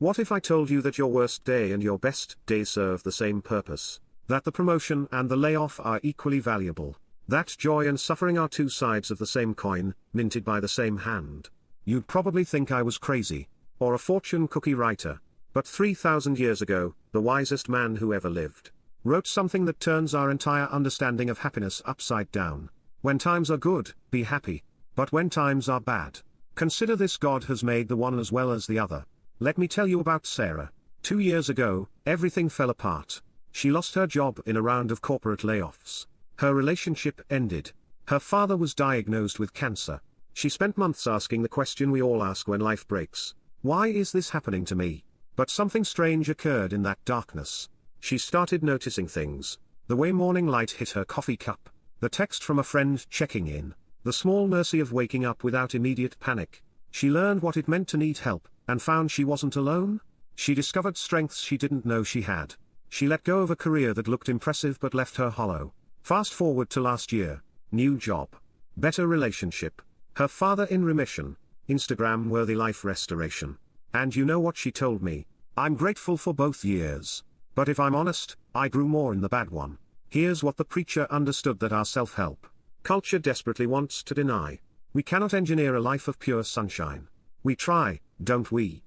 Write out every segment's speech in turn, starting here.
What if I told you that your worst day and your best day serve the same purpose? That the promotion and the layoff are equally valuable? That joy and suffering are two sides of the same coin, minted by the same hand? You'd probably think I was crazy, or a fortune cookie writer. But 3,000 years ago, the wisest man who ever lived wrote something that turns our entire understanding of happiness upside down. When times are good, be happy. But when times are bad, consider this: God has made the one as well as the other. Let me tell you about Sarah. 2 years ago, everything fell apart. She lost her job in a round of corporate layoffs. Her relationship ended. Her father was diagnosed with cancer. She spent months asking the question we all ask when life breaks: why is this happening to me? But something strange occurred in that darkness. She started noticing things: the way morning light hit her coffee cup, the text from a friend checking in, the small mercy of waking up without immediate panic. She learned what it meant to need help, and found she wasn't alone. She discovered strengths she didn't know she had. She let go of a career that looked impressive but left her hollow. Fast forward to last year: new job, better relationship, her father in remission, Instagram-worthy life restoration. And you know what she told me? I'm grateful for both years. But if I'm honest, I grew more in the bad one. Here's what the preacher understood that our self-help culture desperately wants to deny. We cannot engineer a life of pure sunshine. We try, don't we?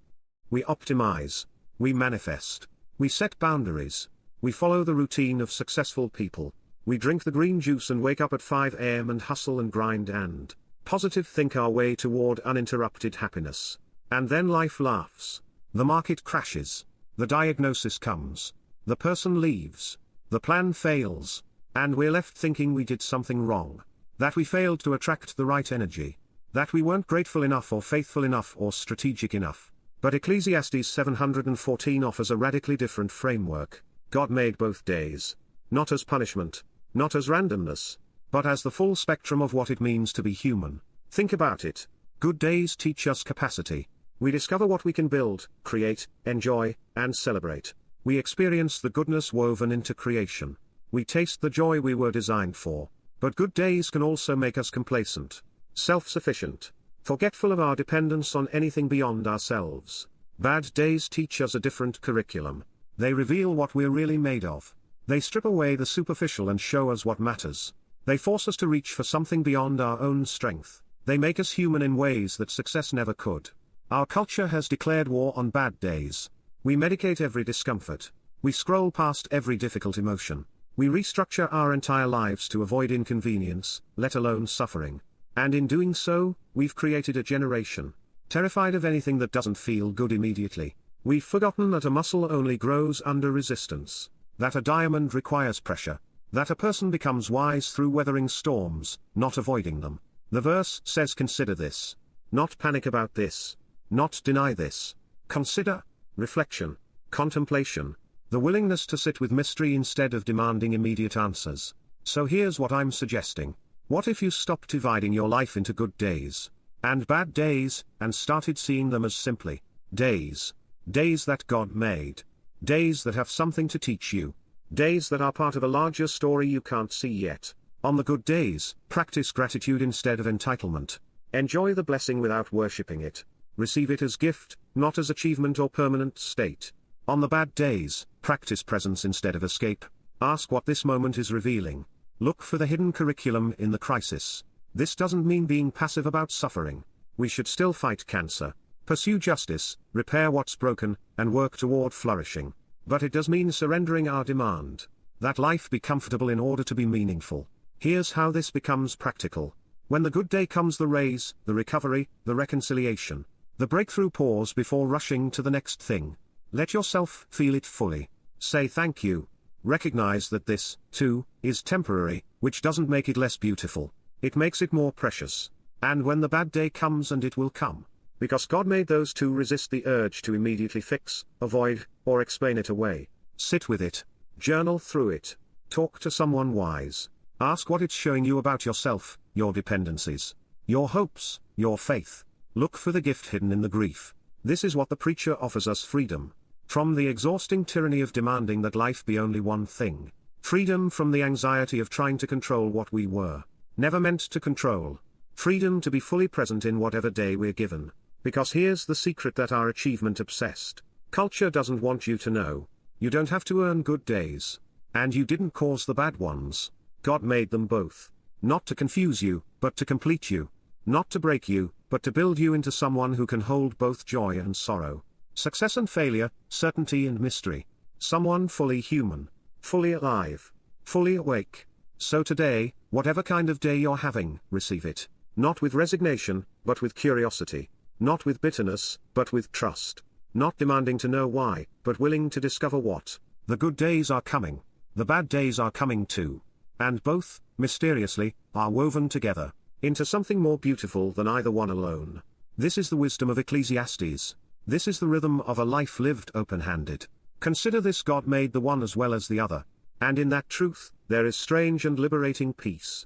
We optimize. We manifest. We set boundaries. We follow the routine of successful people. We drink the green juice and wake up at 5 a.m. and hustle and grind and positive think our way toward uninterrupted happiness. And then life laughs. The market crashes. The diagnosis comes. The person leaves. The plan fails. And we're left thinking we did something wrong. That we failed to attract the right energy. That we weren't grateful enough or faithful enough or strategic enough. But Ecclesiastes 7:14 offers a radically different framework. God made both days. Not as punishment. Not as randomness. But as the full spectrum of what it means to be human. Think about it. Good days teach us capacity. We discover what we can build, create, enjoy, and celebrate. We experience the goodness woven into creation. We taste the joy we were designed for. But good days can also make us complacent, self-sufficient, forgetful of our dependence on anything beyond ourselves. Bad days teach us a different curriculum. They reveal what we're really made of. They strip away the superficial and show us what matters. They force us to reach for something beyond our own strength. They make us human in ways that success never could. Our culture has declared war on bad days. We medicate every discomfort. We scroll past every difficult emotion. We restructure our entire lives to avoid inconvenience, let alone suffering. And in doing so, we've created a generation terrified of anything that doesn't feel good immediately. We've forgotten that a muscle only grows under resistance, that a diamond requires pressure, that a person becomes wise through weathering storms, not avoiding them. The verse says, consider this. Not panic about this. Not deny this. Consider, reflection, contemplation, the willingness to sit with mystery instead of demanding immediate answers. So here's what I'm suggesting. What if you stopped dividing your life into good days and bad days, and started seeing them as simply days? Days that God made. Days that have something to teach you. Days that are part of a larger story you can't see yet. On the good days, practice gratitude instead of entitlement. Enjoy the blessing without worshipping it. Receive it as gift, not as achievement or permanent state. On the bad days, practice presence instead of escape. Ask what this moment is revealing. Look for the hidden curriculum in the crisis. This doesn't mean being passive about suffering. We should still fight cancer, pursue justice, repair what's broken, and work toward flourishing. But it does mean surrendering our demand that life be comfortable in order to be meaningful. Here's how this becomes practical. When the good day comes, the raise, the recovery, the reconciliation, the breakthrough, pause before rushing to the next thing. Let yourself feel it fully. Say thank you. Recognize that this, too, is temporary, which doesn't make it less beautiful. It makes it more precious. And when the bad day comes, and it will come, because God made those two, resist the urge to immediately fix, avoid, or explain it away. Sit with it. Journal through it. Talk to someone wise. Ask what it's showing you about yourself, your dependencies, your hopes, your faith. Look for the gift hidden in the grief. This is what the preacher offers us: freedom from the exhausting tyranny of demanding that life be only one thing. Freedom from the anxiety of trying to control what we were never meant to control. Freedom to be fully present in whatever day we're given. Because here's the secret that our achievement-obsessed Culture doesn't want you to know. You don't have to earn good days. And you didn't cause the bad ones. God made them both. Not to confuse you, but to complete you. Not to break you, but to build you into someone who can hold both joy and sorrow. Success and failure, certainty and mystery. Someone fully human. Fully alive. Fully awake. So today, whatever kind of day you're having, receive it. Not with resignation, but with curiosity. Not with bitterness, but with trust. Not demanding to know why, but willing to discover what. The good days are coming. The bad days are coming too. And both, mysteriously, are woven together, into something more beautiful than either one alone. This is the wisdom of Ecclesiastes. This is the rhythm of a life lived open-handed. Consider this: God made the one as well as the other. And in that truth, there is strange and liberating peace.